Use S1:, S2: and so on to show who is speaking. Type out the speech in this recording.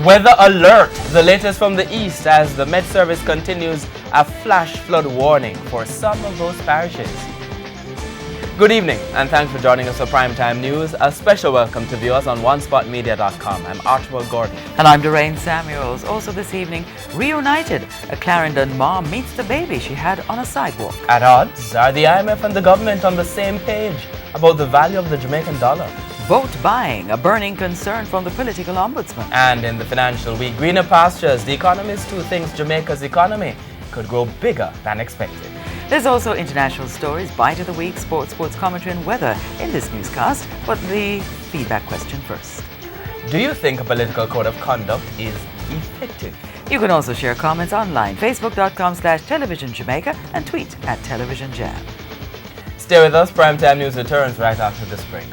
S1: Weather alert, the latest from the east as the Met Service continues a flash flood warning for some of those parishes. Good evening and thanks for joining us for Primetime News. A special welcome to viewers on onespotmedia.com. I'm Archibald Gordon.
S2: And I'm Doreen Samuels. Also this evening, reunited, a Clarendon mom meets the baby she had on a sidewalk.
S1: At odds, are the IMF and the government on the same page about the value of the Jamaican dollar?
S2: Vote buying, a burning concern from the political ombudsman.
S1: And in the financial week, greener pastures, the Economist who thinks Jamaica's economy could grow bigger than expected.
S2: There's also international stories, bite of the week, sports commentary and weather in this newscast. But the feedback question first.
S1: Do you think a political code of conduct is effective?
S2: You can also share comments online, facebook.com/televisionjamaica and tweet @televisionjam.
S1: Stay with us, Primetime News returns right after this break.